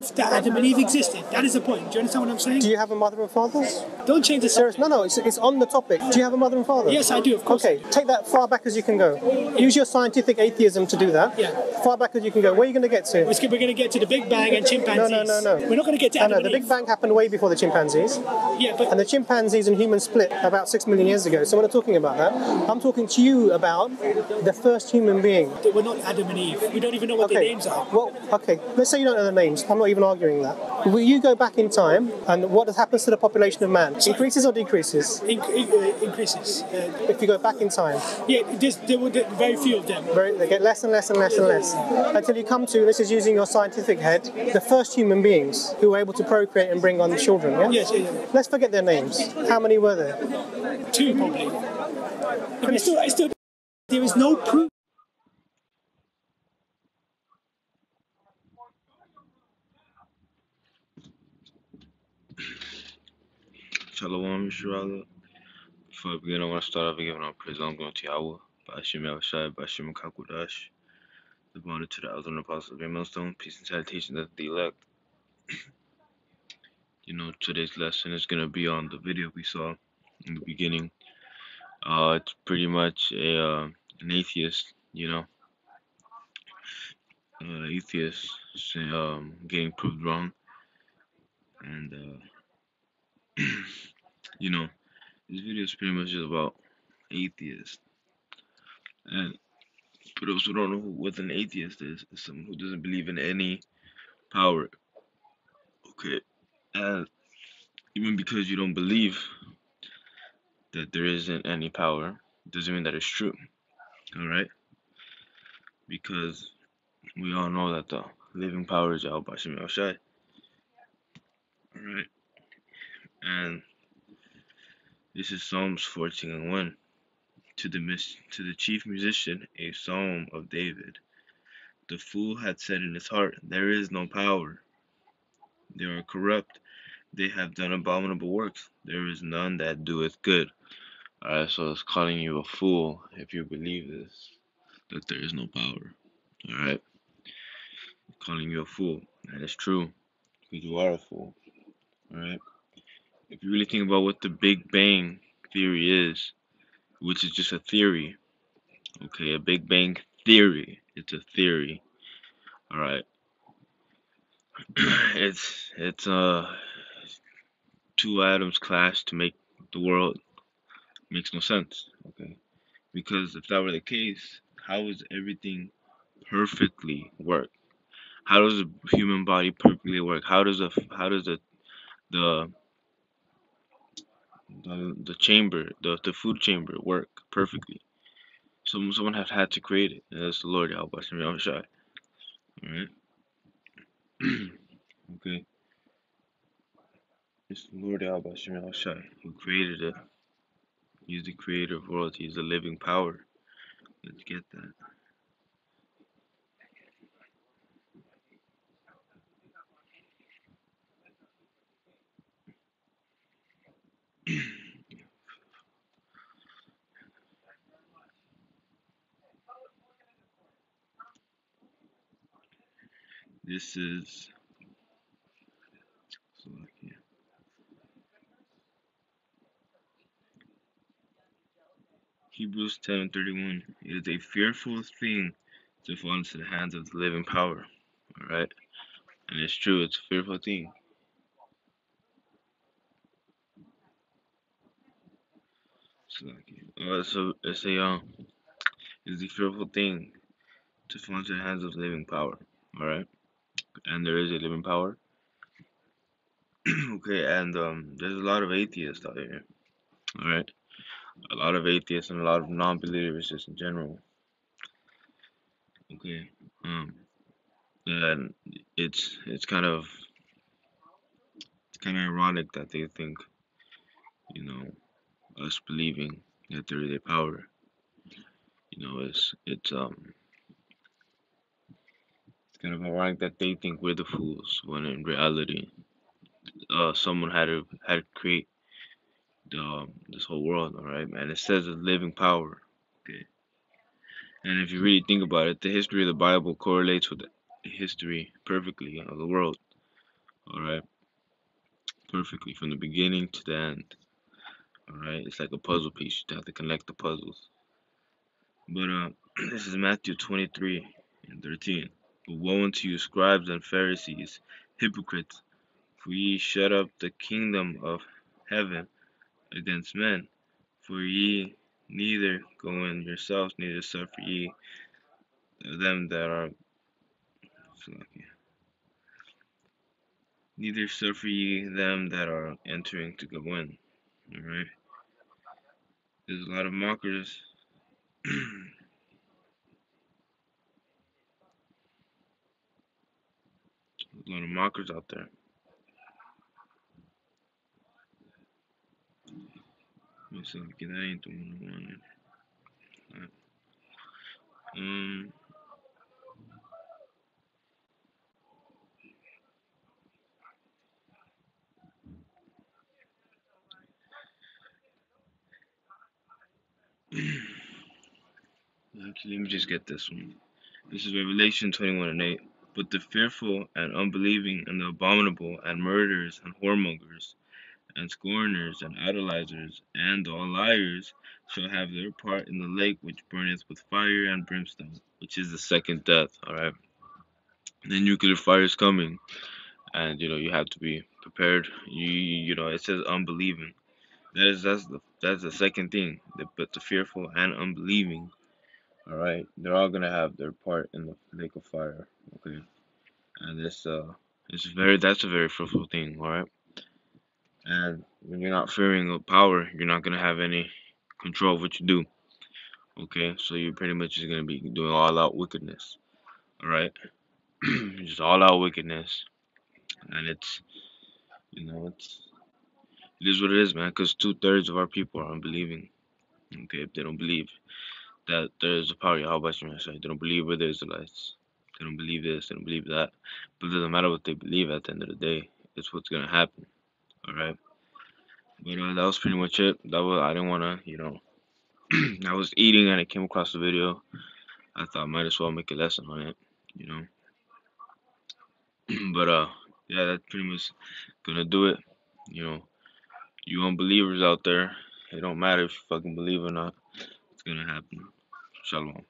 that Adam and Eve existed. That is the point. Do you understand what I'm saying? Do you have a mother and father? Don't change the subject. No, it's on the topic. Do you have a mother and father? Yes, I do, of course. Okay, take that far back as you can go. Use your scientific atheism to do that. Yeah. Far back as you can go. Where are you going to get to? We're going to get to the Big Bang and chimpanzees. No. We're not going to get to Adam the and Big Eve. Bang happened way before the chimpanzees. Yeah, but... And the chimpanzees and humans split about 6 million years ago. So we're not talking about that. I'm talking to you about the first human being. We're not Adam and Eve. We don't even know what their names are. Well, okay. Let's say you don't know the names. I'm not even arguing that. Will you go back in time and what happens to the population of man? Increases or decreases? Increases. If you go back in time? Yeah, there were very few of them. They get less and less and less and less. Until you come to, this is using your scientific head, the first human beings who were able to procreate and bring on children, yeah? Yes. Let's forget their names. How many were there? 2, probably. But I still, there is no proof. Shalom, Yisrael. Before I begin, I want to start off by giving all praise and glory to Yahweh, Ba'ashem Yahushai, Ba'ashem Kakudash, the bonded to the elder and apostles of your millstone. Peace and salutation to the elect. Today's lesson is going to be on the video we saw in the beginning. It's pretty much an atheist, atheist getting proved wrong. And, this video is pretty much just about atheists. And for those who don't know what an atheist is, it's someone who doesn't believe in any power. Okay. And even because you don't believe that there isn't any power, doesn't mean that it's true. Alright? Because we all know that the living power is Yahweh Ba'ashem Yahushai. Alright? And this is Psalms 14:1. To the chief musician, a psalm of David. The fool had said in his heart, there is no power. They are corrupt. They have done abominable works. There is none that doeth good. Alright, so it's calling you a fool if you believe this, that there is no power. Alright? Calling you a fool. That is true. Because you are a fool. Alright? If you really think about what the Big Bang theory is, which is just a theory. Okay, a Big Bang theory. It's a theory. Alright. It's two atoms clash to make the world. Makes no sense. Okay. Because if that were the case, how does everything perfectly work? How does the human body perfectly work? How does the chamber, the food chamber work perfectly? Someone had to create it, and that's the Lord Yahweh Ba'ashem Yahushai. Alright? Okay. It's the Lord Yahweh Ba'ashem Yahushai who created it. He's the creator of worlds. He's the living power. Let's get that. This is Hebrews 10:31. It is a fearful thing to fall into the hands of the living power. Alright? And it's true, it's a fearful thing. So it's a fearful thing to fall into the hands of the living power. Alright? And there is a living power. Okay, and there's a lot of atheists out here. Alright? A lot of atheists and a lot of non-believers just in general. Okay. And it's kind of ironic that they think, us believing that there is a power, it's kind of ironic that they think we're the fools when in reality, someone had to create this whole world, alright, man. It says a living power, okay. And if you really think about it, the history of the Bible correlates with the history perfectly of the world. Alright? Perfectly from the beginning to the end. Alright? It's like a puzzle piece. You have to connect the puzzles. But this is Matthew 23 and 13. But woe unto you, scribes and Pharisees, hypocrites, for ye shut up the kingdom of heaven against men. For ye neither go in yourselves, neither suffer ye them that are neither suffer ye them that are entering to go in. Alright? There's a lot of mockers. A lot of mockers out there. That ain't the one I wanted. Um, actually, let me just get this one. This is Revelation 21 and 8. But the fearful and unbelieving and the abominable and murderers and whoremongers and scorners and idolaters and all liars shall have their part in the lake which burneth with fire and brimstone, which is the second death. Alright. The nuclear fire is coming, and you have to be prepared. It says unbelieving. That's the second thing. But the fearful and unbelieving, all right, they're all gonna have their part in the lake of fire. Okay, and that's a very fruitful thing. All right, and when you're not fearing of power, you're not gonna have any control of what you do. Okay, so you're pretty much just gonna be doing all out wickedness. All right, just all out wickedness, and it is what it is, man. Because 2/3 of our people are unbelieving. Okay, if they don't believe that there is a power Yahweh Shemashai, they don't believe we're the Israelites. They don't believe this, they don't believe that. But it doesn't matter what they believe at the end of the day. It's what's gonna happen. Alright? But that was pretty much it. I didn't wanna, I was eating and I came across the video. I thought I might as well make a lesson on it, you know. But yeah, that's pretty much gonna do it. You know, you unbelievers out there, it don't matter if you fucking believe or not. It's gonna happen. Shalom.